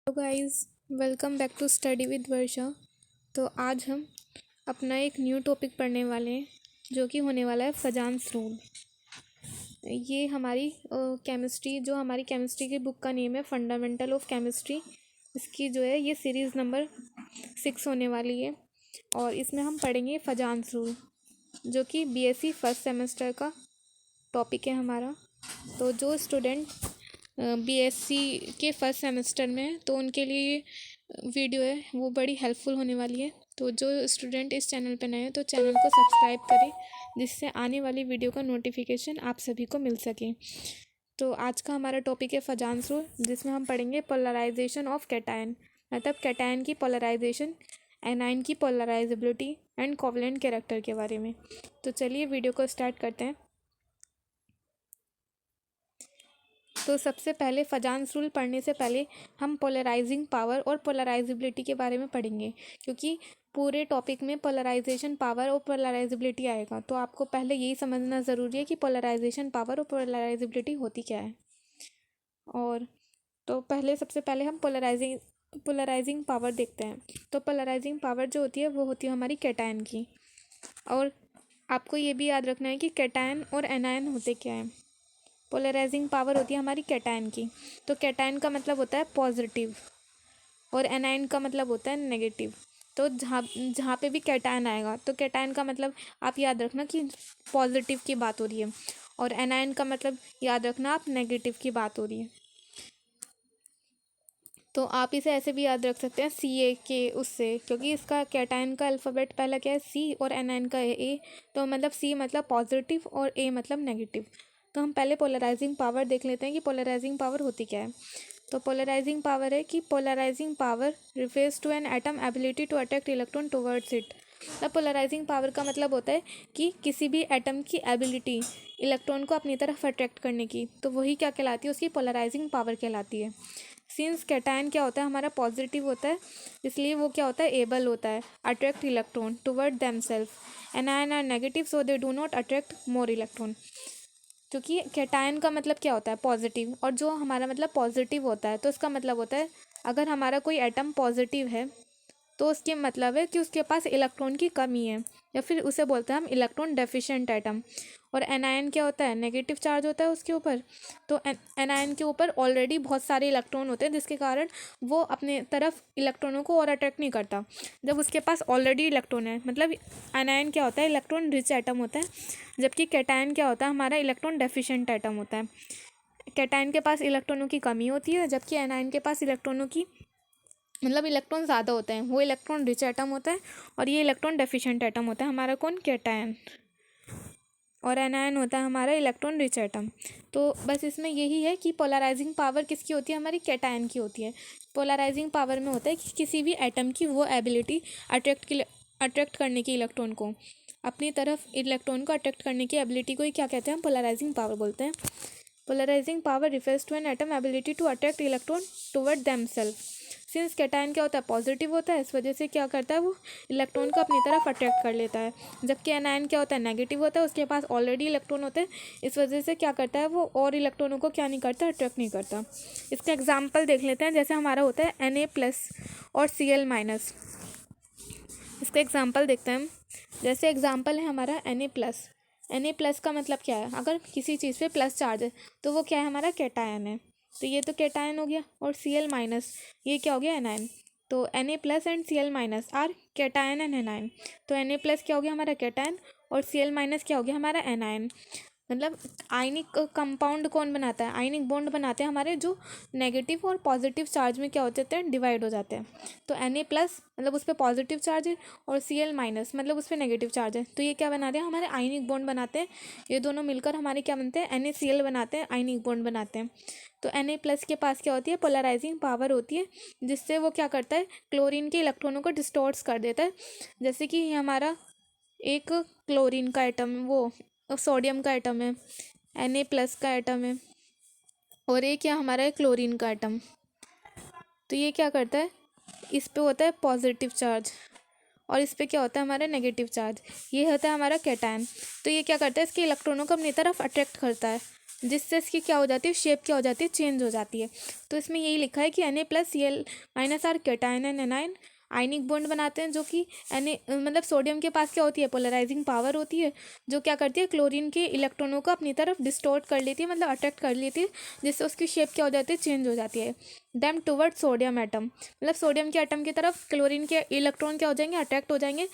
Hello guys, welcome back to study with Varsha. तो आज हम अपना एक न्यू टॉपिक पढ़ने वाले हैं जो कि होने वाला है फजान्स रूल। ये हमारी हमारी केमिस्ट्री की बुक का नेम है फंडामेंटल ऑफ केमिस्ट्री। इसकी जो है ये सीरीज़ नंबर 6 होने वाली है और इसमें हम पढ़ेंगे फजान्स रूल जो कि बीएससी फर्स्ट सेमेस्टर का टॉपिक है हमारा। तो जो स्टूडेंट बीएससी के फर्स्ट सेमेस्टर में है तो उनके लिए ये वीडियो है वो बड़ी हेल्पफुल होने वाली है। तो जो स्टूडेंट इस चैनल पर नए हैं तो चैनल को सब्सक्राइब करें जिससे आने वाली वीडियो का नोटिफिकेशन आप सभी को मिल सके। तो आज का हमारा टॉपिक है फजान्स रूल जिसमें हम पढ़ेंगे पोलराइजेशन ऑफ कैटायन, मतलब कैटायन की पोलराइजेशन, एनायन की पोलराइजेबिलिटी एंड कोवलेंट कैरेक्टर के बारे में। तो चलिए वीडियो को स्टार्ट करते हैं। तो सबसे पहले फजान्स रूल पढ़ने से पहले हम पोलराइजिंग पावर और पोलराइजेबिलिटी के बारे में पढ़ेंगे, क्योंकि पूरे टॉपिक में पोलराइजेशन पावर और पोलराइजेबिलिटी आएगा। तो आपको पहले यही समझना ज़रूरी है कि पोलराइजेशन पावर और पोलराइजेबिलिटी होती क्या है। और तो सबसे पहले हम पोलराइजिंग पावर देखते हैं। तो पोलराइजिंग पावर जो होती है वो होती है हमारी कैटायन की। और आपको ये भी याद रखना है कि कैटायन और एनायन होते क्या हैं। पोलराइजिंग पावर होती है हमारी कैटायन की। तो कैटायन का मतलब होता है पॉजिटिव और एनायन का मतलब होता है नेगेटिव। तो जहाँ जहाँ पे भी कैटायन आएगा तो कैटायन का मतलब आप याद रखना कि पॉजिटिव की बात हो रही है और एनायन का मतलब याद रखना आप नेगेटिव की बात हो रही है। तो आप इसे ऐसे भी याद रख सकते हैं सी ए के उससे, क्योंकि इसका कैटायन का अल्फ़ाबेट पहला क्या है सी और एनायन का है ए। तो मतलब सी मतलब पॉजिटिव और ए मतलब नेगेटिव। तो हम पहले पोलराइजिंग पावर देख लेते हैं कि पोलराइजिंग पावर होती क्या है। तो पोलराइजिंग पावर है कि polarising power refers to an atom ability to attract electron towards it. अब पोलराइजिंग पावर का मतलब होता है कि किसी भी एटम की एबिलिटी इलेक्ट्रॉन को अपनी तरफ अट्रैक्ट करने की, तो वही क्या कहलाती है, उसकी पोलराइजिंग पावर कहलाती है। सिंस कैटायन क्या होता है हमारा पॉजिटिव होता है, इसलिए वो क्या होता है एबल होता है attract electron toward themselves. Anion are negative so they do not attract more electron. क्योंकि कैटायन का मतलब क्या होता है पॉजिटिव, और जो हमारा मतलब पॉजिटिव होता है तो इसका मतलब होता है अगर हमारा कोई एटम पॉजिटिव है तो उसके मतलब है कि उसके पास इलेक्ट्रॉन की कमी है, या फिर उसे बोलते हैं हम इलेक्ट्रॉन डेफिशिएंट एटम। और एनायन क्या होता है नेगेटिव चार्ज होता है उसके ऊपर। तो एनायन के ऊपर ऑलरेडी बहुत सारे इलेक्ट्रॉन होते हैं जिसके कारण वो अपने तरफ इलेक्ट्रॉनों को और अट्रैक्ट नहीं करता जब उसके पास ऑलरेडी इलेक्ट्रॉन है। मतलब एनायन क्या होता है इलेक्ट्रॉन रिच एटम होता है, जबकि कैटायन क्या होता है हमारा इलेक्ट्रॉन डेफिशिएंट एटम होता है। कैटायन के पास इलेक्ट्रॉनों की कमी होती है जबकि एनायन के पास इलेक्ट्रॉनों की मतलब इलेक्ट्रॉन ज़्यादा होते हैं, वो इलेक्ट्रॉन रिच एटम होता है और ये इलेक्ट्रॉन डेफिशिएंट एटम होता है हमारा कौन कैटायन। और एनायन होता है हमारा इलेक्ट्रॉन रिच एटम। तो बस इसमें यही है कि पोलराइजिंग पावर किसकी होती है हमारी कैटायन की होती है। पोलराइजिंग पावर में होता है कि किसी भी एटम की वो एबिलिटी अट्रैक्ट करने की इलेक्ट्रॉन को अपनी तरफ इलेक्ट्रॉन को अट्रैक्ट करने की एबिलिटी को ही क्या कहते हैं हम पोलराइजिंग पावर बोलते हैं। Polarising power refers to an atom ability to attract electron toward themselves. Since cation क्या होता है पॉजिटिव होता है, इस वजह से क्या करता है वो इलेक्ट्रॉन को अपनी तरफ अट्रैक्ट कर लेता है। जबकि एनायन क्या होता है नेगेटिव होता है, उसके पास ऑलरेडी इलेक्ट्रॉन होते हैं, इस वजह से क्या करता है वो और इलेक्ट्रॉनों को क्या नहीं करता अट्रैक्ट नहीं करता। इसका एग्जाम्पल देख लेते हैं। जैसे हमारा होता है Na+ और Cl-। इसका एग्जाम्पल देखते हैं हम। जैसे एग्जाम्पल है हमारा Na+ का मतलब क्या है, अगर किसी चीज़ पे प्लस चार्ज है तो वो क्या है हमारा कैटायन है। तो ये तो कैटायन हो गया। और Cl- ये क्या हो गया एनायन। तो Na+ and Cl- are cation and anion. तो Na+ क्या हो गया हमारा कैटायन और Cl- क्या हो गया हमारा एनायन। मतलब आयनिक कंपाउंड कौन बनाता है, आयनिक बॉन्ड बनाते हैं हमारे जो नेगेटिव और पॉजिटिव चार्ज में क्या हो जाते हैं डिवाइड हो जाते हैं। तो Na+ मतलब उस पर पॉजिटिव चार्ज है और Cl- मतलब उस पर नेगेटिव चार्ज है, तो ये क्या बना रहे हैं हमारे आयनिक बॉन्ड बनाते हैं। ये दोनों मिलकर हमारे क्या बनते हैं NaCl बनाते हैं, आयनिक बॉन्ड बनाते हैं। तो Na+ के पास क्या होती है पोलराइजिंग पावर होती है, जिससे वो क्या करता है क्लोरीन के इलेक्ट्रॉनों को डिस्टॉर्ट्स कर देता है। जैसे कि ये हमारा एक क्लोरीन का एटम वो सोडियम का एटम है, Na+ का एटम है, और एक क्या हमारा है क्लोरीन का एटम। तो ये क्या करता है इस पे होता है पॉजिटिव चार्ज और इस पे क्या होता है हमारा नेगेटिव चार्ज। ये होता है हमारा कैटायन। तो ये क्या करता है इसके इलेक्ट्रॉनों को अपनी तरफ अट्रैक्ट करता है जिससे इसकी क्या हो जाती है, शेप क्या हो जाती है, चेंज हो जाती है। तो इसमें यही लिखा है कि Na+Cl- cation and anion ionic bond बनाते हैं, जो कि मतलब सोडियम के पास क्या होती है, पोलराइजिंग पावर होती है, जो क्या करती है, क्लोरीन के इलेक्ट्रॉनों को अपनी तरफ डिस्टोर्ट कर लेती है, मतलब अट्रैक्ट कर लेती है, जिससे उसकी शेप क्या हो जाती है, चेंज हो जाती है। देम टुवर्ड सोडियम एटम, मतलब सोडियम के एटम की तरफ क्लोरीन के इलेक्ट्रॉन क्या हो जाएंगे, अट्रैक्ट हो जाएंगे।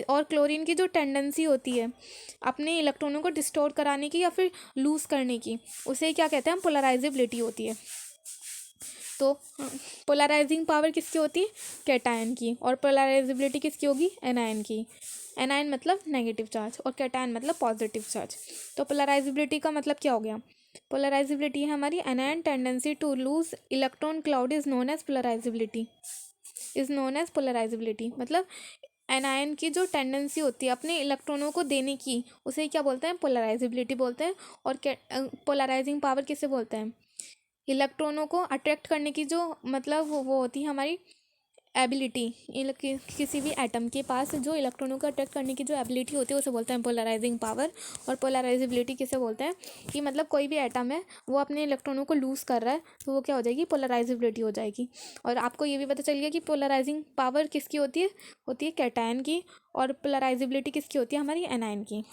और क्लोरीन की जो टेंडेंसी होती है अपने इलेक्ट्रॉनों को डिस्टोर्ट कराने की या फिर लूज़ करने की, उसे क्या कहते हैं, पोलराइजेबिलिटी होती है। तो पोलराइजिंग पावर किसकी होती है, कैटायन की, और पोलराइजेबिलिटी किसकी होगी, एनायन की। एनायन मतलब नेगेटिव चार्ज और कैटायन मतलब पॉजिटिव चार्ज। तो पोलराइजेबिलिटी का मतलब क्या हो गया, पोलराइजेबिलिटी है हमारी anion tendency to lose electron cloud is known as polarisability, मतलब एनायन की जो टेंडेंसी होती है अपने इलेक्ट्रॉनों को देने की, उसे क्या बोलते हैं, पोलराइजेबिलिटी बोलते हैं। और पोलराइजिंग पावर किसे बोलते हैं, इलेक्ट्रॉनों को अट्रैक्ट करने की जो मतलब वो होती है हमारी एबिलिटी, किसी भी एटम के पास जो इलेक्ट्रॉनों को अट्रैक्ट करने की जो एबिलिटी होती है उसे बोलते हैं पोलराइजिंग पावर। और पोलराइजेबिलिटी किसे बोलते हैं, कि मतलब कोई भी एटम है वो अपने इलेक्ट्रॉनों को लूज़ कर रहा है तो वो क्या हो जाएगी, पोलराइजेबिलिटी हो जाएगी। और आपको ये भी पता चल गया कि पोलराइजिंग पावर किसकी होती है कैटायन की, और पोलराइजेबिलिटी किसकी होती है, हमारी एनायन की।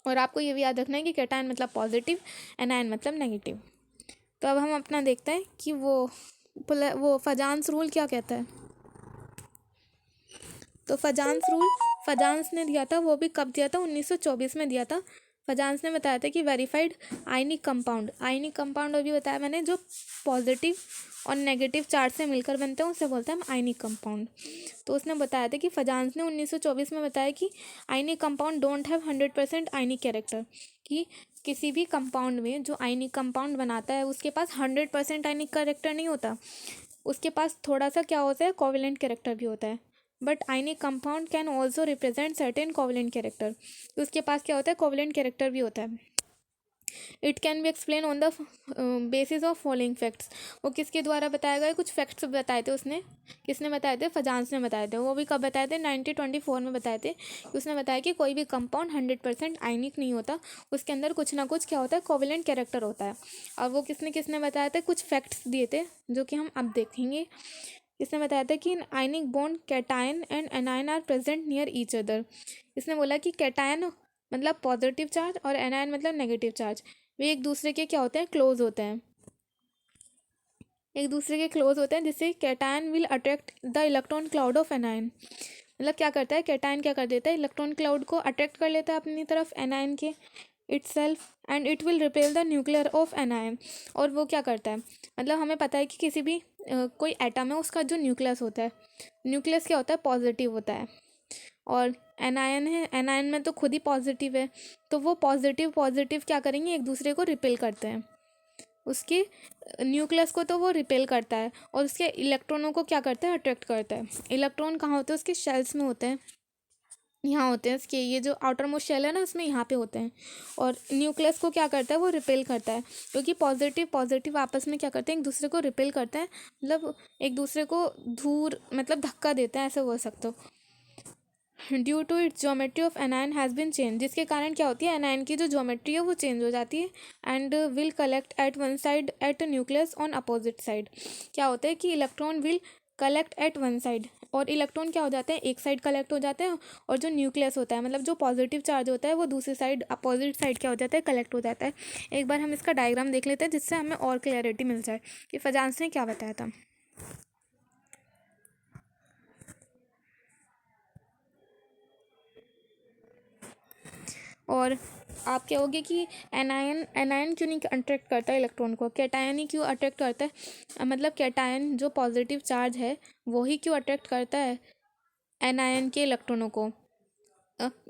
और आपको ये भी याद रखना है कि कैटायन मतलब पॉजिटिव, एनायन मतलब नेगेटिव। तो अब हम अपना देखते हैं कि वो फजान्स रूल क्या कहता है। तो फजान्स ने दिया था, वो भी कब दिया था, 1924 में दिया था। फजान्स ने बताया था कि वेरीफाइड आयनिक कंपाउंड अभी बताया मैंने, जो पॉजिटिव और नेगेटिव चार्ज से मिलकर बनते हैं उसे बोलते हैं हम आयनिक कंपाउंड। तो उसने बताया था कि फजान्स ने 1924 में बताया कि ionic compound don't have 100% ionic character, कि किसी भी कंपाउंड में जो आयनिक कंपाउंड बनाता है उसके पास 100% आयनिक कैरेक्टर नहीं होता, उसके पास थोड़ा सा क्या होता है, कोवेलेंट कैरेक्टर भी होता है। But ionic compound can also represent certain covalent character, उसके पास क्या होता है, कोवेलेंट कैरेक्टर भी होता है। It can be explain on the basis of following facts, वो किसके द्वारा बताया गया, कुछ फैक्ट्स बताए थे उसने, किसने बताए थे, फजान्स ने बताए थे। वो भी कब बताए थे, 1924 में बताए थे। उसने बताया कि कोई भी कंपाउंड 100% आयनिक नहीं होता, उसके अंदर कुछ ना कुछ क्या होता है, कोवेलेंट कैरेक्टर होता है। और वो किसने किसने बताया था, कुछ फैक्ट्स दिए थे जो कि हम अब देखेंगे। इसने बताया था कि ionic bond cation and anion are present near each other. इसने बोला कि कैटायन मतलब पॉजिटिव चार्ज और एनायन मतलब नेगेटिव चार्ज, वे एक दूसरे के क्या होते हैं, क्लोज होते हैं, एक दूसरे के क्लोज होते हैं, जिससे cation will attract the electron cloud of anion. मतलब क्या करता है, कैटायन क्या कर देता है, इलेक्ट्रॉन क्लाउड को अट्रैक्ट कर लेता है अपनी तरफ एनायन के itself and it will repel the nuclear of anion. और वो क्या करता है, मतलब हमें पता है कि किसी भी कोई एटम है उसका जो न्यूक्लियस होता है, न्यूक्लियस क्या होता है, पॉजिटिव होता है। और एनायन है, एनायन में तो खुद ही पॉजिटिव है, तो वो पॉजिटिव पॉजिटिव क्या करेंगे, एक दूसरे को रिपेल करते हैं, उसके न्यूक्लियस को तो वो रिपेल करता है और उसके इलेक्ट्रॉनों को क्या करता है, अट्रैक्ट करता है। इलेक्ट्रॉन कहाँ होते हैं, उसके शेल्स में होते हैं, यहाँ होते हैं इसके, ये जो आउटर मोस्ट शेल है ना उसमें यहाँ पे होते हैं। और न्यूक्लियस को क्या करता है, वो रिपेल करता है, क्योंकि पॉजिटिव पॉजिटिव आपस में क्या करते हैं, एक दूसरे को रिपेल करते हैं, मतलब एक दूसरे को दूर मतलब धक्का देते हैं, ऐसे बोल सकते हो। Due to its geometry of anion has been change, जिसके कारण क्या होती है, एनायन की जो ज्योमेट्री है वो चेंज हो जाती है। And will collect at one side at nucleus on opposite side. क्या होता है कि electron will collect at one side, और इलेक्ट्रॉन क्या हो जाते हैं, एक साइड कलेक्ट हो जाते हैं, और जो न्यूक्लियस होता है मतलब जो पॉजिटिव चार्ज होता है वो दूसरी साइड अपोजिट साइड क्या हो जाता है, कलेक्ट हो जाता है। एक बार हम इसका डायग्राम देख लेते हैं जिससे हमें और क्लैरिटी मिल जाए कि फजान्स ने क्या बताया था। और आप कहोगे कि एनायन एनायन क्यों नहीं अट्रैक्ट करता है इलेक्ट्रॉन को, कैटायन ही क्यों अट्रैक्ट करता है, मतलब कैटायन जो पॉजिटिव चार्ज है वो ही क्यों अट्रैक्ट करता है एनायन के इलेक्ट्रॉनों को,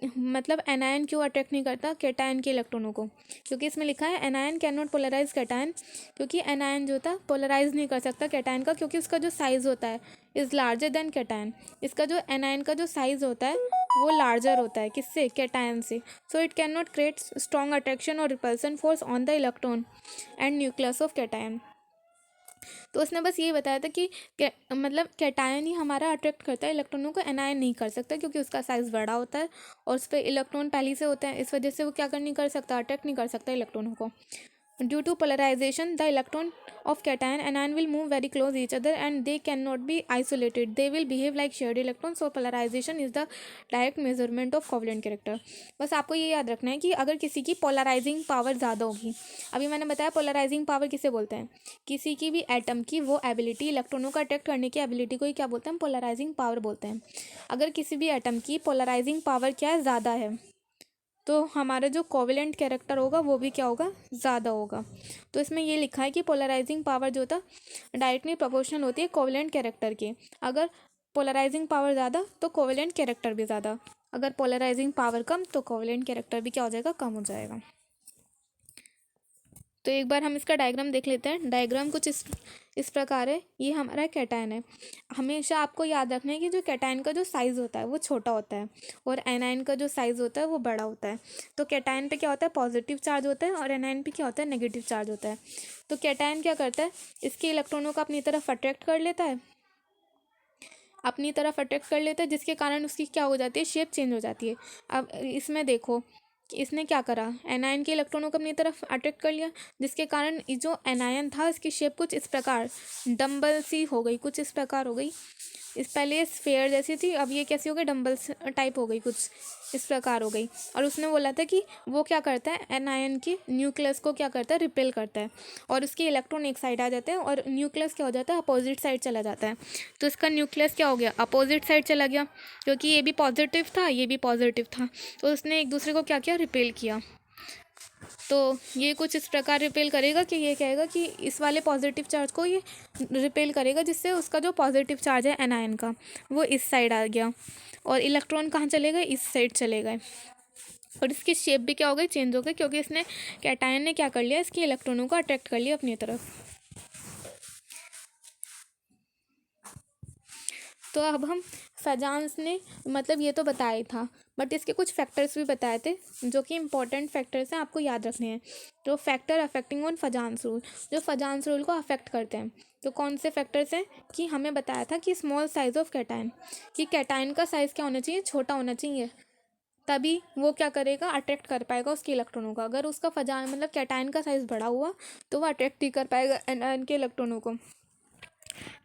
मतलब एनायन क्यों अट्रैक्ट नहीं करता कैटायन के इलेक्ट्रॉनों को, क्योंकि इसमें लिखा है anion can not polarise cation, क्योंकि एनायन जो था पोलराइज नहीं कर सकता कैटायन का, क्योंकि उसका जो साइज़ होता है इज़ लार्जर देन कैटायन। इसका जो एनायन का जो साइज़ होता है वो लार्जर होता है, किससे, कैटायन से। So it can not create strong attraction और repulsion force on the electron and nucleus of cation. तो उसने बस यही बताया था कि मतलब कैटायन ही हमारा अट्रैक्ट करता है इलेक्ट्रॉनों को, एनायन नहीं कर सकता, क्योंकि उसका साइज़ बड़ा होता है और उस पर इलेक्ट्रॉन पहले से होते हैं, इस वजह से वो क्या कर नहीं कर सकता, अट्रैक्ट नहीं कर सकता इलेक्ट्रॉनों को। Due to polarization, the electron of cation and anion will move very close each other and they cannot be isolated. They will behave like shared electrons. So polarization is the direct measurement of covalent character. बस आपको ये याद रखना है कि अगर किसी की पोलराइजिंग पावर ज़्यादा होगी, अभी मैंने बताया पोलराइजिंग पावर किसे बोलते हैं, किसी की भी एटम की वो एबिलिटी, इलेक्ट्रॉनों को अट्रैक्ट करने की एबिलिटी को ही क्या बोलते हैं, पोलराइजिंग पावर बोलते हैं. अगर किसी भी एटम की पोलराइजिंग पावर क्या है, ज़्यादा है, तो हमारा जो कोवेलेंट कैरेक्टर होगा वो भी क्या होगा, ज़्यादा होगा. तो इसमें ये लिखा है कि पोलराइजिंग पावर जो होता डायरेक्टली प्रोपोर्शनल होती है कोवेलेंट कैरेक्टर के. अगर पोलराइजिंग पावर ज़्यादा तो कोवेलेंट कैरेक्टर भी ज़्यादा, अगर पोलराइजिंग पावर कम तो कोवेलेंट कैरेक्टर भी क्या हो जाएगा, कम हो जाएगा. तो एक बार हम इसका डायग्राम देख लेते हैं. डायग्राम कुछ इस प्रकार है. ये हमारा कैटायन है. हमेशा आपको याद रखना है कि जो कैटायन का जो साइज़ होता है वो छोटा होता है और एनायन का जो साइज़ होता है वो बड़ा होता है. तो कैटायन पे क्या होता है, पॉजिटिव चार्ज होता है और एनायन पे क्या होता है, नेगेटिव चार्ज होता है. तो कैटायन क्या करता है, इसके इलेक्ट्रॉनों को अपनी तरफ अट्रैक्ट कर लेता है, अपनी तरफ अट्रैक्ट कर लेता है, जिसके कारण उसकी क्या हो जाती है, शेप चेंज हो जाती है. अब इसमें देखो इसने क्या करा, एनायन के इलेक्ट्रॉनों को अपनी तरफ अट्रैक्ट कर लिया, जिसके कारण जो एनायन था इसकी शेप कुछ इस प्रकार डंबल सी हो गई, कुछ इस प्रकार हो गई. इस पहले ये स्फेयर जैसी थी, अब ये कैसी हो गई, डंबल्स टाइप हो गई, कुछ इस प्रकार हो गई. और उसने बोला था कि वो क्या करता है, एनायन की न्यूक्लियस को क्या करता है, रिपेल करता है और उसके इलेक्ट्रॉन एक साइड आ जाते हैं और न्यूक्लियस क्या हो जाता है, अपोजिट साइड चला जाता है. तो इसका न्यूक्लियस क्या हो गया, अपोजिट साइड चला गया, क्योंकि ये भी पॉजिटिव था ये भी पॉजिटिव था, तो उसने एक दूसरे को क्या किया, रिपेल किया. तो ये कुछ इस प्रकार रिपेल करेगा कि ये कहेगा कि इस वाले पॉजिटिव चार्ज को ये रिपेल करेगा, जिससे उसका जो पॉजिटिव चार्ज है एनायन का वो इस साइड आ गया और इलेक्ट्रॉन कहाँ चले गए, इस साइड चले गए. और इसकी शेप भी क्या हो गई, चेंज हो गई, क्योंकि इसने कैटायन ने क्या कर लिया, इसके इलेक्ट्रॉनों को अट्रैक्ट कर लिया अपनी तरफ. तो अब हम फजान्स ने मतलब ये तो बताया ही था, बट इसके कुछ फैक्टर्स भी बताए थे जो कि इंपॉर्टेंट फैक्टर्स हैं, आपको याद रखने हैं. तो फैक्टर अफेक्टिंग ऑन फजान्स रूल, जो फजान्स रूल को अफेक्ट करते हैं, तो कौन से फैक्टर्स हैं, कि हमें बताया था कि स्मॉल साइज़ ऑफ कैटायन, कि कैटायन का साइज़ क्या होना चाहिए, छोटा होना चाहिए, तभी वो क्या करेगा, अट्रैक्ट कर पाएगा उसके इलेक्ट्रॉनों का. अगर उसका फजान मतलब कैटायन का साइज़ बड़ा हुआ तो वो अट्रैक्ट ही कर पाएगा एनायन के इलेक्ट्रॉनों को.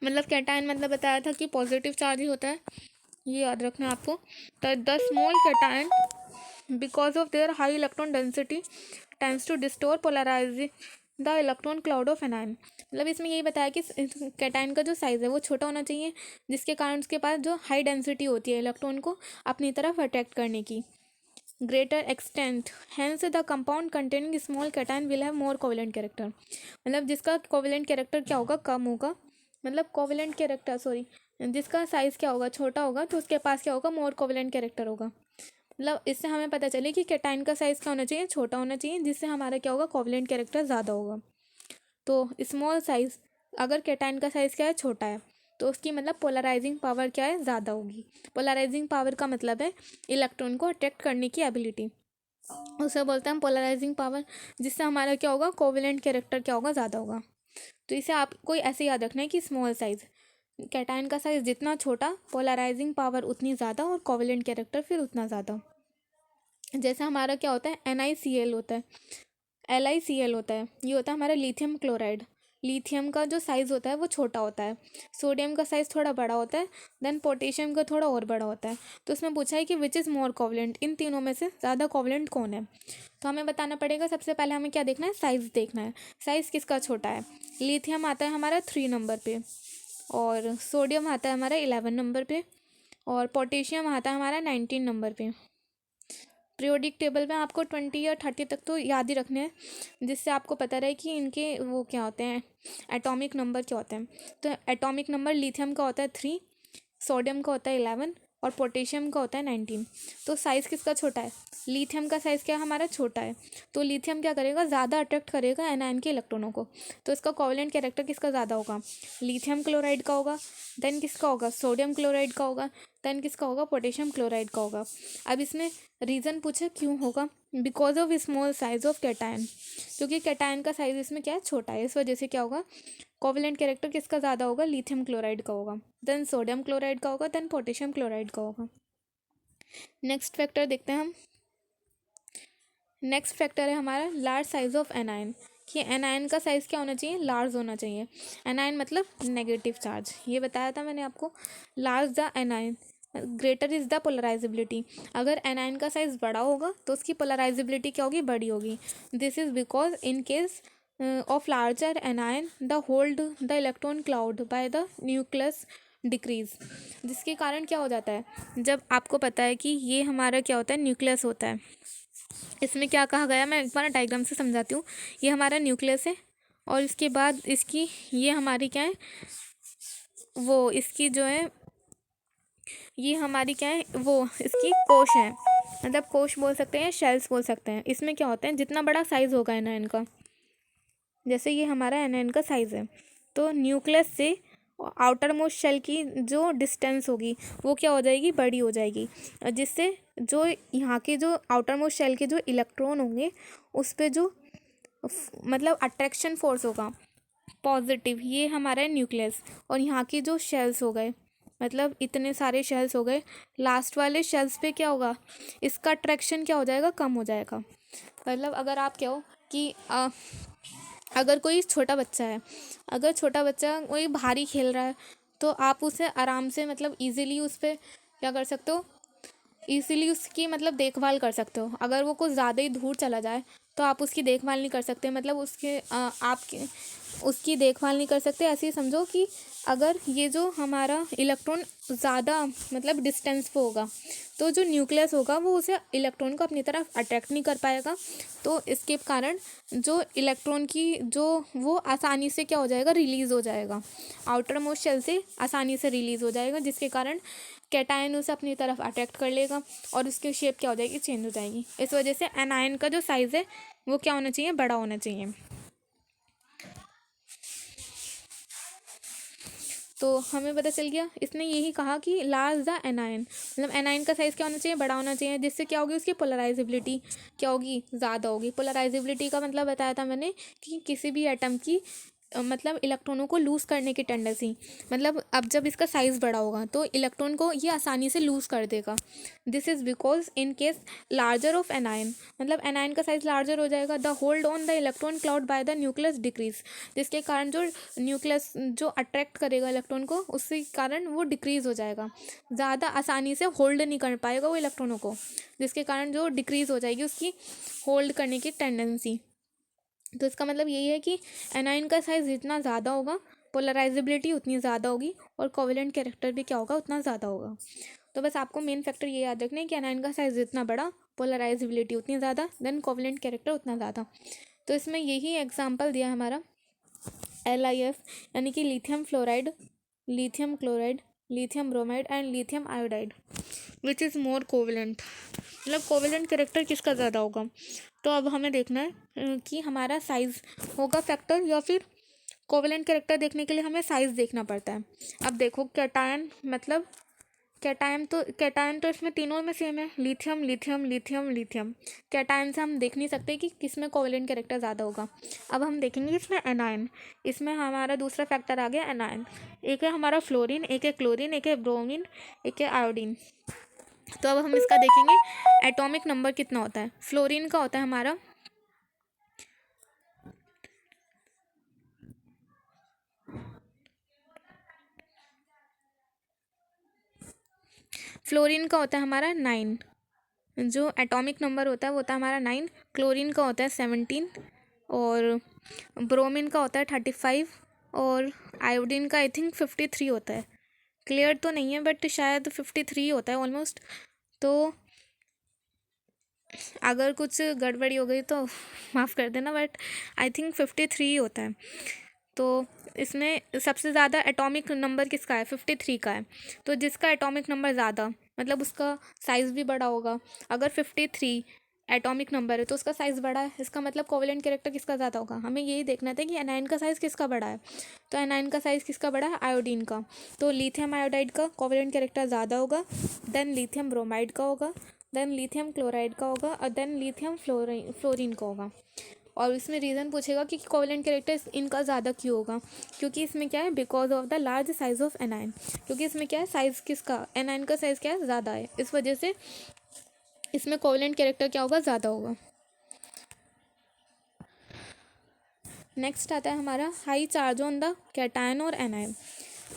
मतलब कैटायन मतलब बताया था कि पॉजिटिव चार्ज ही होता है, ये याद रखना है आपको. तो the small cation because of their high electron density tends to distort polarize the electron cloud of anion. मतलब इसमें यही बताया कि कैटायन का जो साइज़ है वो छोटा होना चाहिए, जिसके कारण उसके पास जो हाई डेंसिटी होती है इलेक्ट्रॉन को अपनी तरफ अट्रैक्ट करने की, greater extent, hence the compound containing small cation will have more covalent character. मतलब जिसका कोवेलेंट कैरेक्टर क्या होगा, कम होगा, मतलब कोवेलेंट कैरेक्टर सॉरी, जिसका साइज़ क्या होगा, छोटा होगा, तो उसके पास क्या होगा, मोर कोवेलेंट कैरेक्टर होगा. मतलब इससे हमें पता चले कि कैटायन का साइज़ क्या होना चाहिए, छोटा होना चाहिए, जिससे हमारा क्या होगा, कोवेलेंट कैरेक्टर ज़्यादा होगा. तो स्मॉल साइज़, अगर कैटायन का साइज़ क्या है, छोटा है, तो उसकी मतलब पोलराइजिंग पावर क्या है, ज़्यादा होगी. पोलराइजिंग पावर का मतलब है इलेक्ट्रॉन को अट्रैक्ट करने की एबिलिटी, उसे बोलते हैं हम पोलराइजिंग पावर, जिससे हमारा क्या होगा, कोवेलेंट कैरेक्टर क्या होगा, ज़्यादा होगा. तो इसे आपको ऐसे याद रखना है कि स्मॉल साइज़, कैटायन का साइज़ जितना छोटा, पोलराइजिंग पावर उतनी ज़्यादा और कोवेलेंट कैरेक्टर फिर उतना ज़्यादा. जैसे हमारा क्या होता है, NiCl होता है, LiCl होता है, ये होता है हमारा लिथियम क्लोराइड. लिथियम का जो साइज़ होता है वो छोटा होता है, सोडियम का साइज़ थोड़ा बड़ा होता है, देन पोटेशियम का थोड़ा और बड़ा होता है. तो इसमें पूछा है कि विच इज़ मोर कोवलेंट, इन तीनों में से ज़्यादा कोवलेंट कौन है. तो हमें बताना पड़ेगा, सबसे पहले हमें क्या देखना है, साइज़ देखना है. साइज़ किसका छोटा है, लिथियम आता है हमारा 3 नंबर पे, और सोडियम आता है हमारा 11 नंबर पे, और पोटेशियम आता है हमारा 19 नंबर पे. पीरियोडिक टेबल में आपको 20 या 30 तक तो याद ही रखने हैं, जिससे आपको पता रहे कि इनके वो क्या होते हैं, एटॉमिक नंबर क्या होते हैं. तो एटॉमिक नंबर लिथियम का होता है 3, सोडियम का होता है 11 और पोटेशियम का होता है 19. तो साइज़ किसका छोटा है, लिथियम का साइज़ क्या हमारा छोटा है, तो लिथियम क्या करेगा, ज़्यादा अट्रैक्ट करेगा एनायन के इलेक्ट्रॉनों को. तो इसका कोवेलेंट कैरेक्टर किसका ज़्यादा होगा, लिथियम क्लोराइड का होगा, देन किसका होगा, सोडियम क्लोराइड का होगा, देन किसका होगा, पोटेशियम क्लोराइड का होगा. अब इसमें रीज़न पूछा क्यों होगा, because of small size of cation, क्योंकि कैटायन का साइज़ इसमें क्या है, छोटा है, इस वजह से क्या होगा, कोवेलेंट कैरेक्टर किसका ज़्यादा होगा, लिथियम क्लोराइड का होगा, देन सोडियम क्लोराइड का होगा, देन पोटेशियम क्लोराइड का होगा. नेक्स्ट फैक्टर देखते हैं हम. नेक्स्ट फैक्टर है हमारा लार्ज साइज ऑफ एनायन, कि एनायन का साइज़ क्या होना चाहिए, लार्ज होना चाहिए। एनायन मतलब नेगेटिव चार्ज, ये बताया था मैंने आपको। Large the anion greater is the polarisability. अगर एनायन का साइज़ बड़ा होगा तो उसकी पोलराइजेबिलिटी क्या होगी, बड़ी होगी। This is because in case of larger anion the hold the electron cloud by the nucleus decrease. जिसके कारण क्या हो जाता है, जब आपको पता है कि ये हमारा क्या होता है, न्यूक्लियस होता है। इसमें क्या कहा गया, मैं एक बार डायग्राम से समझाती हूँ। ये हमारा न्यूक्लियस है और इसके बाद इसकी ये हमारी क्या है, वो इसकी जो है, ये हमारी क्या है, वो इसकी कोश है, मतलब कोश बोल सकते हैं, शेल्स बोल सकते हैं। इसमें क्या होता है, जितना बड़ा साइज़ होगा एनायन का, जैसे ये हमारा एनायन का साइज़ है, तो न्यूक्लियस से आउटर मोस्ट शेल की जो डिस्टेंस होगी वो क्या हो जाएगी, बड़ी हो जाएगी। जिससे जो यहाँ की जो आउटर मोस्ट शेल के जो इलेक्ट्रॉन होंगे उस पर जो मतलब अट्रैक्शन फोर्स होगा पॉजिटिव, ये हमारा है न्यूक्लियस। और यहाँ की जो शेल्स हो गए, मतलब इतने सारे शेल्स हो गए, लास्ट वाले शेल्स पे क्या होगा, इसका अट्रैक्शन क्या हो जाएगा, कम हो जाएगा। मतलब अगर आप क्या हो कि अगर कोई छोटा बच्चा है, अगर छोटा बच्चा कोई भारी खेल रहा है तो आप उसे आराम से मतलब इजीली उस पर क्या कर सकते हो, इजीली उसकी मतलब देखभाल कर सकते हो। अगर वो कुछ ज़्यादा ही दूर चला जाए तो आप उसकी देखभाल नहीं कर सकते, मतलब आपके उसकी देखभाल नहीं कर सकते। ऐसे ही समझो कि अगर ये जो हमारा इलेक्ट्रॉन ज़्यादा मतलब डिस्टेंस पे होगा तो जो न्यूक्लियस होगा वो उसे इलेक्ट्रॉन को अपनी तरफ अट्रैक्ट नहीं कर पाएगा, तो इसके कारण जो इलेक्ट्रॉन की जो वो आसानी से क्या हो जाएगा, रिलीज़ हो जाएगा, आउटर मोस्ट शेल से आसानी से रिलीज़ हो जाएगा, जिसके कारण कैटायन उसे अपनी तरफ अट्रैक्ट कर लेगा और उसकी शेप क्या हो जाएगी, चेंज हो जाएगी। इस वजह से एनायन का जो साइज़ है वो क्या होना चाहिए, बड़ा होना चाहिए। तो हमें पता चल गया, इसने यही कहा कि लार्ज द एनायन, मतलब एनायन का साइज़ क्या होना चाहिए, बड़ा होना चाहिए। जिससे क्या होगी, उसकी पोलराइजेबिलिटी क्या होगी, ज़्यादा होगी। पोलराइजेबिलिटी का मतलब बताया था मैंने कि किसी भी एटम की मतलब इलेक्ट्रॉनों को लूज़ करने की टेंडेंसी, मतलब अब जब इसका साइज़ बड़ा होगा तो इलेक्ट्रॉन को ये आसानी से लूज़ कर देगा। This is because in case larger of anion, मतलब एनायन का साइज़ लार्जर हो जाएगा, the hold on the electron cloud by the nucleus decrease. जिसके कारण जो न्यूक्लियस जो अट्रैक्ट करेगा इलेक्ट्रॉन को, उसके कारण वो डिक्रीज़ हो जाएगा, ज़्यादा आसानी से होल्ड नहीं कर पाएगा वो इलेक्ट्रॉनों को, जिसके कारण जो डिक्रीज़ हो जाएगी उसकी होल्ड करने की टेंडेंसी। तो इसका मतलब यही है कि एनायन का साइज़ जितना ज़्यादा होगा, पोलराइजेबिलिटी उतनी ज़्यादा होगी और कोवेलेंट कैरेक्टर भी क्या होगा, उतना ज़्यादा होगा। तो बस आपको मेन फैक्टर ये याद रखना है कि एनायन का साइज़ जितना बड़ा, पोलराइजेबिलिटी उतनी ज़्यादा, देन कोवेलेंट कैरेक्टर उतना ज़्यादा। तो इसमें यही एग्जाम्पल दिया हमारा LiF, यानी कि lithium fluoride, lithium chloride, lithium bromide and lithium iodide, which is more covalent, मतलब कोवेलेंट कैरेक्टर किसका ज़्यादा होगा। तो अब हमें देखना है कि हमारा साइज़ होगा फैक्टर या फिर कोवेलेंट कैरेक्टर देखने के लिए हमें साइज़ देखना पड़ता है। अब देखो कैटायन, मतलब कैटायन तो इसमें तीनों में सेम है, lithium lithium lithium lithium. Cation से हम देख नहीं सकते कि किस में कोवेलेंट कैरेक्टर ज़्यादा होगा। अब हम देखेंगे इसमें एनायन, इसमें हमारा दूसरा फैक्टर आ गया एनायन। एक है हमारा फ्लोरीन, एक है क्लोरीन, एक है ब्रोमीन, एक है आयोडीन। तो अब हम इसका देखेंगे एटॉमिक नंबर कितना होता है। फ्लोरीन का होता है हमारा फ्लोरीन का होता है हमारा 9, जो एटॉमिक नंबर होता है वो होता है हमारा 9। क्लोरीन का होता है 17 और ब्रोमीन का होता है 35 और आयोडीन का आई थिंक 53 होता है। क्लियर तो नहीं है बट शायद 53 होता है ऑलमोस्ट। तो अगर कुछ गड़बड़ी हो गई तो माफ़ कर देना, बट आई थिंक 53 होता है। तो इसमें सबसे ज़्यादा एटॉमिक नंबर किसका है, 53 का है। तो जिसका एटॉमिक नंबर ज़्यादा, मतलब उसका साइज़ भी बड़ा होगा। अगर 53 एटॉमिक नंबर है तो उसका साइज़ बड़ा है, इसका मतलब कोवेलेंट कैरेक्टर किसका ज़्यादा होगा। हमें यही देखना था कि एनायन का साइज़ किसका बड़ा है। तो एनायन का साइज़ किसका बड़ा है, आयोडीन का। तो लिथियम आयोडाइड का कोवेलेंट कैरेक्टर ज़्यादा होगा, देन लिथियम ब्रोमाइड का होगा, देन लिथियम क्लोराइड का होगा और देन लिथियम फ्लोरीन का होगा। और इसमें रीज़न पूछेगा कि कोवेलेंट कैरेक्टर इनका ज़्यादा क्यों होगा, क्योंकि इसमें क्या है, because of the large size of anion. क्योंकि इसमें क्या है, साइज़ किसका, एनायन का साइज़ क्या है, ज़्यादा है, इस वजह से इसमें कोवेलेंट कैरेक्टर क्या होगा, ज़्यादा होगा। नेक्स्ट आता है हमारा high charge on the cation और एनायन।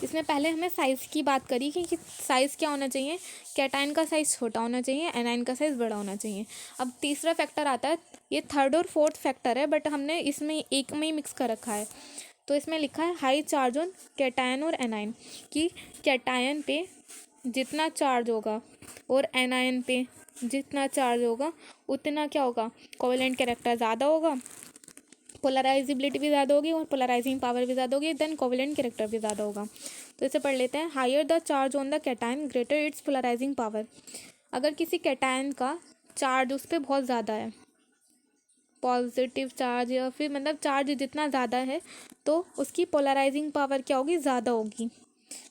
इसमें पहले हमें साइज़ की बात करी कि साइज़ क्या होना चाहिए, कैटायन का साइज़ छोटा होना चाहिए, एनायन का साइज़ बड़ा होना चाहिए। अब तीसरा फैक्टर आता है, ये थर्ड और फोर्थ फैक्टर है बट हमने इसमें एक में ही मिक्स कर रखा है। तो इसमें लिखा है हाई चार्ज ऑन कैटायन और एनायन, कि कैटायन पे जितना चार्ज होगा और एनायन पे जितना चार्ज होगा उतना क्या होगा, कोवेलेंट कैरेक्टर ज़्यादा होगा, पोलराइजिबिलिटी भी ज़्यादा होगी और पोलराइजिंग पावर भी ज़्यादा होगी, देन कोवेलेंट कैरेक्टर भी ज़्यादा होगा। तो इसे पढ़ लेते हैं। Higher the charge on the cation greater its polarising power. अगर किसी कैटायन का चार्ज उस पर बहुत ज़्यादा है, पॉजिटिव चार्ज या फिर मतलब चार्ज जितना ज़्यादा है, तो उसकी पोलराइजिंग पावर क्या होगी, ज़्यादा होगी।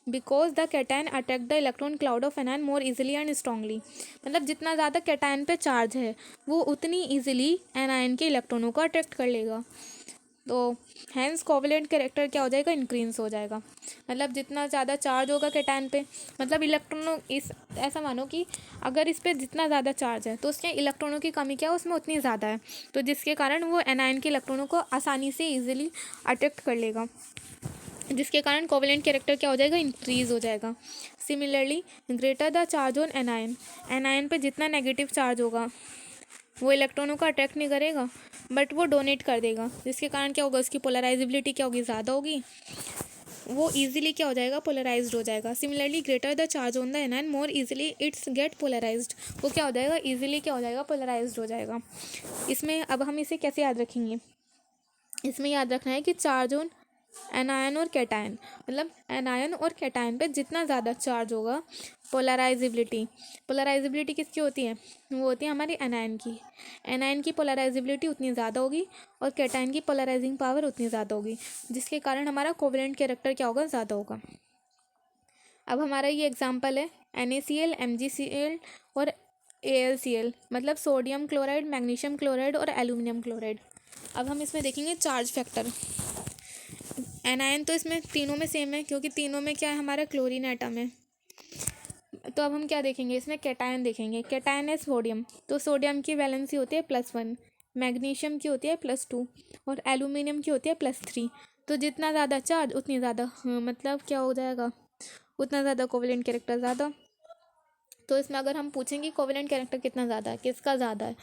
Because the cation attack the electron cloud of anion more easily and strongly. मतलब जितना ज़्यादा कैटायन पे चार्ज है वो उतनी ईजिली एनायन के इलेक्ट्रॉनों को अट्रैक्ट कर लेगा। तो हैंस कोवेलेंट कैरेक्टर क्या हो जाएगा, इंक्रीज हो जाएगा। मतलब जितना ज़्यादा चार्ज होगा कैटायन पे, मतलब इलेक्ट्रॉनों इस ऐसा मानो कि अगर इस पर जितना ज़्यादा चार्ज है तो उसके इलेक्ट्रॉनों की कमी क्या है, उसमें उतनी ज़्यादा है, तो जिसके कारण वो एनायन के इलेक्ट्रॉनों को आसानी से ईजिली अट्रैक्ट कर लेगा, जिसके कारण कोवेलेंट कैरेक्टर क्या हो जाएगा, इंक्रीज हो जाएगा। Similarly greater the charge on anion, anion पे जितना नेगेटिव चार्ज होगा वो इलेक्ट्रॉनों को अट्रैक्ट नहीं करेगा बट वो डोनेट कर देगा, जिसके कारण क्या होगा, उसकी पोलराइजिबिलिटी क्या होगी, ज़्यादा होगी, वो इजीली क्या हो जाएगा, पोलराइज्ड हो जाएगा। Similarly greater the charge on the anion more easily its get polarised, वो क्या हो जाएगा, इजीली क्या हो जाएगा, पोलराइज्ड हो जाएगा। इसमें अब हम इसे कैसे याद रखेंगे, इसमें याद रखना है कि चार्ज ऑन एनायन और कैटायन, मतलब एनायन और कैटायन पे जितना ज़्यादा चार्ज होगा, पोलराइजिबिलिटी किसकी होती है, वो होती है हमारी एनायन की। एनायन की पोलराइजिबिलिटी उतनी ज़्यादा होगी और कैटायन की पोलराइजिंग पावर उतनी ज़्यादा होगी, जिसके कारण हमारा कोवेलेंट कैरेक्टर क्या होगा, ज़्यादा होगा। अब हमारा ये एग्जाम्पल है NaCl, MgCl और AlCl, मतलब सोडियम क्लोराइड, मैग्नीशियम क्लोराइड और एल्यूमिनियम क्लोराइड। अब हम इसमें देखेंगे चार्ज फैक्टर। एनायन तो इसमें तीनों में सेम है क्योंकि तीनों में क्या है, हमारा क्लोरीन एटम है। तो अब हम क्या देखेंगे, इसमें कैटायन देखेंगे। कैटायन है सोडियम, तो सोडियम की वैलेंसी होती है +1, मैग्नीशियम की होती है +2 और एल्यूमिनियम की होती है +3। तो जितना ज़्यादा चार्ज उतनी ज़्यादा मतलब क्या हो जाएगा, उतना ज़्यादा कोवेलेंट कैरेक्टर ज़्यादा। तो इसमें अगर हम पूछेंगे कोवेलेंट कैरेक्टर कितना ज़्यादा है, किसका ज़्यादा है,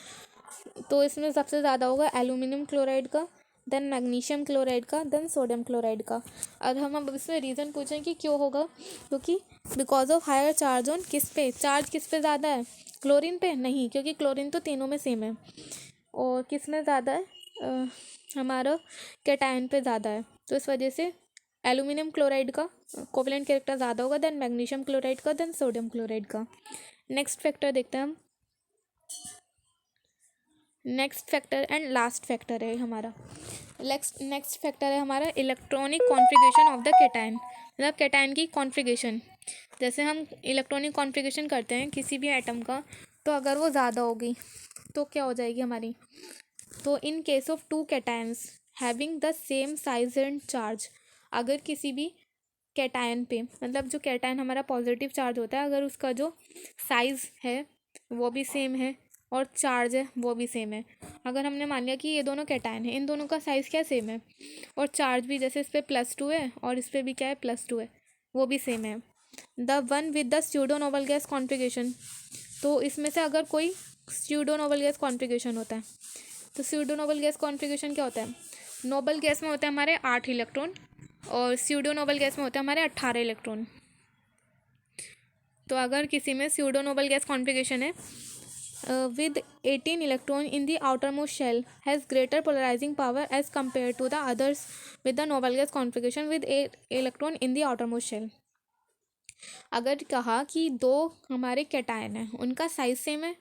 तो इसमें सबसे ज़्यादा होगा एल्यूमिनियम क्लोराइड का, देन मैग्नीशियम क्लोराइड का, देन सोडियम क्लोराइड का। और हम अब इसमें रीज़न पूछें कि क्यों होगा, क्योंकि because of higher charge on, किस पे चार्ज, किस पे ज़्यादा है, क्लोरीन पे नहीं, क्योंकि क्लोरीन तो तीनों में सेम है। और किस में ज़्यादा है, हमारा कैटायन पे ज़्यादा है, तो इस वजह से एल्यूमिनियम क्लोराइड का कोवेलेंट कैरेक्टर ज़्यादा होगा, देन मैग्नीशियम क्लोराइड का, देन सोडियम क्लोराइड का। नेक्स्ट फैक्टर देखते हैं हम। Next factor and last factor है हमारा, नेक्स्ट फैक्टर है हमारा electronic configuration of the cation, मतलब कैटायन की कॉन्फ़िगरेशन। जैसे हम इलेक्ट्रॉनिक कॉन्फ़िगरेशन करते हैं किसी भी एटम का, तो अगर वो ज़्यादा होगी तो क्या हो जाएगी हमारी, तो in case of 2 cations having the same size and charge, अगर किसी भी कैटायन पे, मतलब जो कैटायन हमारा पॉजिटिव चार्ज होता है, अगर उसका जो साइज़ है वो भी सेम है और चार्ज है वो भी सेम है, अगर हमने मान लिया कि ये दोनों कैटायन है, इन दोनों का साइज़ क्या सेम है और चार्ज भी, जैसे इस पर +2 है और इस पर भी क्या है, +2 है, वो भी सेम है, the one with the pseudo noble gas configuration. तो इसमें से अगर कोई स्यूडो नोबल गैस कॉन्फ़िगरेशन होता है, तो स्यूडो नोबल गैस कॉन्फ़िगरेशन क्या होता है, नोबल गैस में होते हैं हमारे 8 इलेक्ट्रॉन और स्यूडो नोबल गैस में होते हैं हमारे 18 इलेक्ट्रॉन। तो अगर किसी में स्यूडो नोबल गैस कॉन्फ़िगरेशन है with 18 electron in the outermost shell has greater polarizing power as compared to the others with the noble gas configuration with 8 electron in the outermost shell। अगर कहा कि 2 हमारे cation हैं, उनका size same है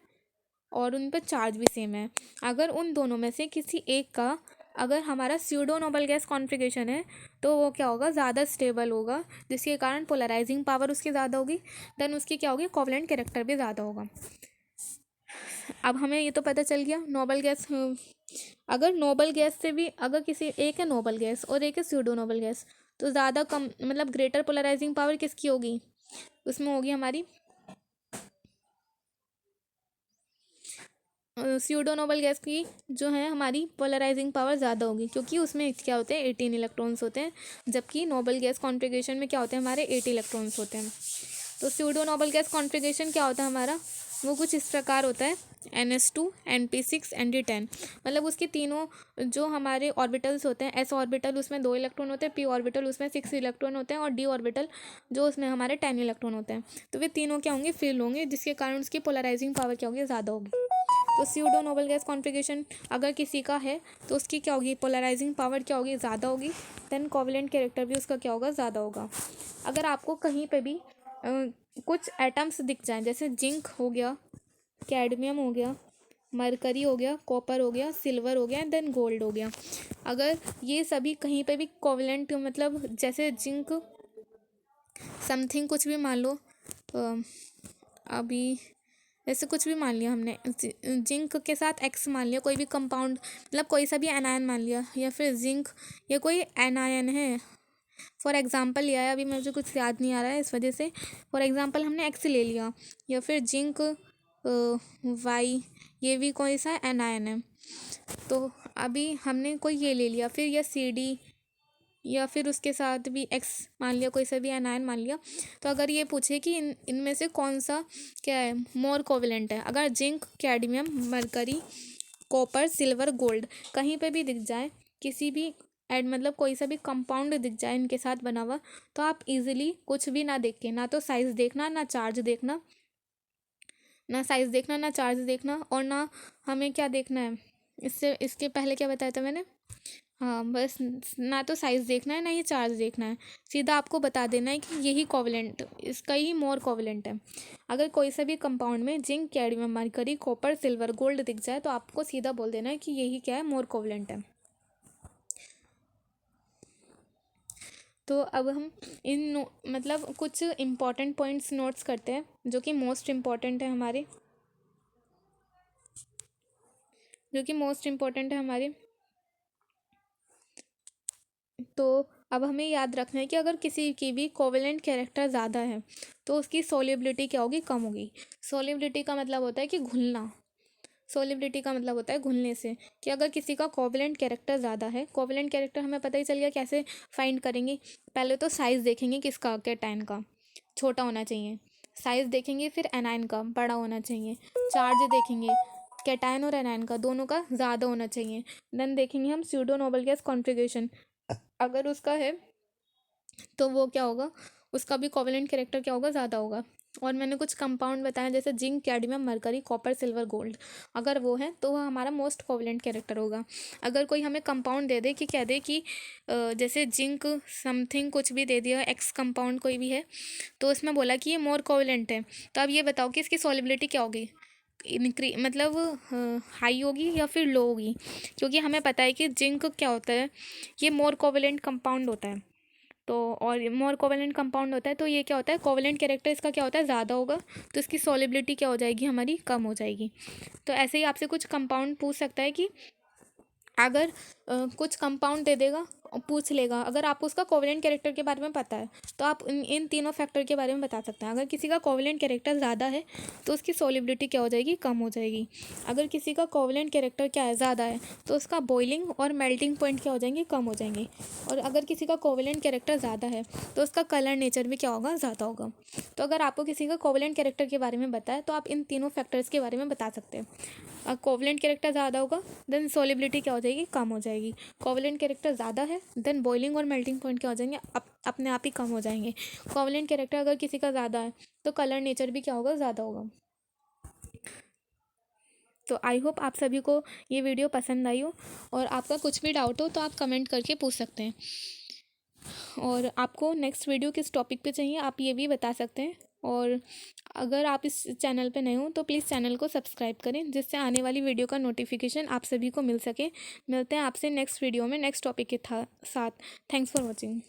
और उन पर चार्ज भी सेम है, अगर उन दोनों में से किसी एक का अगर हमारा स्यूडो नोबल गैस कॉन्फ़िगरेशन है तो वो क्या होगा, ज़्यादा स्टेबल होगा, जिसके कारण पोलराइजिंग पावर उसकी ज़्यादा होगी, देन उसकी क्या होगी, कोवेलेंट कैरेक्टर भी ज़्यादा होगा। अब हमें ये तो पता चल गया नोबल गैस, अगर नोबल गैस से भी, अगर किसी एक है नोबल गैस और एक है स्यूडो नोबल गैस, तो ज़्यादा कम मतलब ग्रेटर पोलराइजिंग पावर किसकी होगी, उसमें होगी हमारी स्यूडो नोबल गैस की जो है हमारी पोलराइजिंग पावर ज़्यादा होगी, क्योंकि उसमें क्या होते हैं 18 इलेक्ट्रॉन्स होते हैं, जबकि नोबल गैस कॉन्फ़िगरेशन में क्या होते हैं हमारे 8 इलेक्ट्रॉन्स होते हैं। तो स्यूडो नोबल गैस कॉन्फ़िगरेशन क्या होता है हमारा, वो कुछ इस प्रकार होता है NH2 NP6 ND10। मतलब उसके तीनों जो हमारे ऑर्बिटल्स होते हैं, S ऑर्बिटल उसमें 2 इलेक्ट्रॉन होते हैं, P ऑर्बिटल उसमें 6 इलेक्ट्रॉन होते हैं और D ऑर्बिटल जो उसमें हमारे 10 इलेक्ट्रॉन होते हैं। तो वे तीनों क्या होंगे, फिल होंगे, जिसके कारण उसकी पोलराइजिंग पावर क्या होगी, ज़्यादा होगी। तो स्यूडो नोबल गैस कॉन्फ़िगरेशन अगर किसी का है तो उसकी क्या होगी, पोलराइजिंग पावर क्या होगी, ज़्यादा होगी। देन कोवलेंट कैरेक्टर भी उसका क्या होगा, ज़्यादा होगा। अगर आपको कहीं पे भी कुछ एटम्स दिख जाएं, जैसे जिंक हो गया, कैडमियम हो गया, मरकरी हो गया, कॉपर हो गया, सिल्वर हो गया, देन गोल्ड हो गया, अगर ये सभी कहीं पे भी कोवलेंट मतलब जैसे जिंक समथिंग कुछ भी मान लो, अभी जैसे कुछ भी मान लिया हमने, जिंक के साथ एक्स मान लिया, कोई भी कंपाउंड मतलब कोई सा भी एनायन मान लिया, या फिर जिंक ये कोई एनायन है, फॉर एग्जांपल लिया है, अभी मुझे कुछ याद नहीं आ रहा है इस वजह से, फॉर एग्जांपल हमने एक्स ले लिया, या फिर जिंक वाई, ये भी कोई सा एनायन है। तो अभी हमने कोई ये ले लिया, फिर या CD, या फिर उसके साथ भी एक्स मान लिया, कोई सा भी एनायन मान लिया। तो अगर ये पूछे कि इनमें से कौन सा क्या है मोर कोवलेंट है, अगर zinc cadmium mercury copper silver gold कहीं पे भी दिख जाए, किसी भी एड मतलब कोई सा भी कंपाउंड दिख जाए इनके साथ बना हुआ, तो आप इजीली कुछ भी ना देख के, ना तो साइज देखना, ना चार्ज देखना, ना साइज देखना, ना चार्ज देखना, और ना हमें क्या देखना है, इससे इसके पहले क्या बताया था मैंने, हाँ बस ना तो साइज़ देखना है ना ही चार्ज देखना है, सीधा आपको बता देना है कि यही कोवलेंट, इसका ही मोर कोवलेंट है। अगर कोई सा भी कंपाउंड में zinc cadmium mercury copper silver gold दिख जाए, तो आपको सीधा बोल देना है कि यही क्या है, मोर कोवलेंट है। तो अब हम मतलब कुछ इम्पॉर्टेंट पॉइंट्स नोट्स करते हैं जो कि मोस्ट इम्पॉर्टेंट है हमारे, तो अब हमें याद रखना है कि अगर किसी की भी कोवेलेंट कैरेक्टर ज़्यादा है तो उसकी सोल्युबिलिटी क्या होगी, कम होगी। सोल्युबिलिटी का मतलब होता है कि घुलना, सोल्युबिलिटी का मतलब होता है घुलने से, कि अगर किसी का कोवेलेंट कैरेक्टर ज़्यादा है, कोवेलेंट कैरेक्टर हमें पता ही चल गया कैसे फाइंड करेंगे, पहले तो साइज़ देखेंगे किसका, कैटायन का छोटा होना चाहिए, साइज़ देखेंगे, फिर एनायन का बड़ा होना चाहिए, चार्ज देखेंगे कैटायन और एनायन का दोनों का ज़्यादा होना चाहिए, देन देखेंगे हम स्यूडो नोबल गैस कॉन्फ़िगरेशन, अगर उसका है तो वो क्या होगा, उसका भी कोवेलेंट कैरेक्टर क्या होगा, ज़्यादा होगा। और मैंने कुछ कंपाउंड बताया जैसे zinc cadmium mercury copper silver gold, अगर वो है तो वह हमारा मोस्ट कोवेलेंट कैरेक्टर होगा। अगर कोई हमें कंपाउंड दे दे कि कह दे कि जैसे जिंक समथिंग कुछ भी दे दिया, एक्स कंपाउंड कोई भी है, तो उसमें बोला कि ये मोर कोवेलेंट है, तो अब ये बताओ कि इसकी सॉल्युबिलिटी क्या होगी, मतलब हाई होगी या फिर लो होगी, क्योंकि हमें पता है कि जिंक क्या होता है, ये मोर कोवेलेंट कंपाउंड होता है, तो और मोर कोवेलेंट कंपाउंड होता है, तो ये क्या होता है, कोवेलेंट कैरेक्टर इसका क्या होता है, ज़्यादा होगा, तो इसकी सॉल्युबिलिटी क्या हो जाएगी हमारी, कम हो जाएगी। तो ऐसे ही आपसे कुछ कंपाउंड पूछ सकता है कि अगर कुछ कंपाउंड दे देगा, पूछ लेगा, अगर आपको उसका कोवेलेंट कैरेक्टर के बारे में पता है तो आप इन तीनों फैक्टर के बारे में बता सकते हैं। अगर किसी का कोवेलेंट कैरेक्टर ज़्यादा है तो उसकी सॉल्युबिलिटी क्या हो जाएगी, कम हो जाएगी। अगर किसी का कोवेलेंट कैरेक्टर क्या है, ज़्यादा है, तो उसका बॉइलिंग और मेल्टिंग पॉइंट क्या हो जाएंगे, कम हो जाएंगे। और अगर किसी का कोवेलेंट कैरेक्टर ज़्यादा है तो उसका कलर नेचर भी क्या होगा, ज़्यादा होगा। तो अगर आपको किसी का कोवेलेंट कैरेक्टर के बारे में बताए तो आप इन तीनों फैक्टर्स के बारे में बता सकते हैं। कोवेलेंट कैरेक्टर ज़्यादा होगा देन सॉल्युबिलिटी क्या हो जाएगी, कम हो जाएगी। कोवेलेंट कैरेक्टर ज़्यादा है देन बॉइलिंग और मेल्टिंग पॉइंट क्या हो जाएंगे, अपने आप ही कम हो जाएंगे। कोवेलेंट कैरेक्टर अगर किसी का ज़्यादा है तो कलर नेचर भी क्या होगा, ज़्यादा होगा। तो आई होप आप सभी को ये वीडियो पसंद आई हो, और आपका कुछ भी डाउट हो तो आप कमेंट करके पूछ सकते हैं। और आपको नेक्स्ट वीडियो किस टॉपिक पे चाहिए आप ये भी बता सकते हैं। और अगर आप इस चैनल पे नए हो तो प्लीज़ चैनल को सब्सक्राइब करें, जिससे आने वाली वीडियो का नोटिफिकेशन आप सभी को मिल सके। मिलते हैं आपसे नेक्स्ट वीडियो में नेक्स्ट टॉपिक के साथ। Thanks for watching.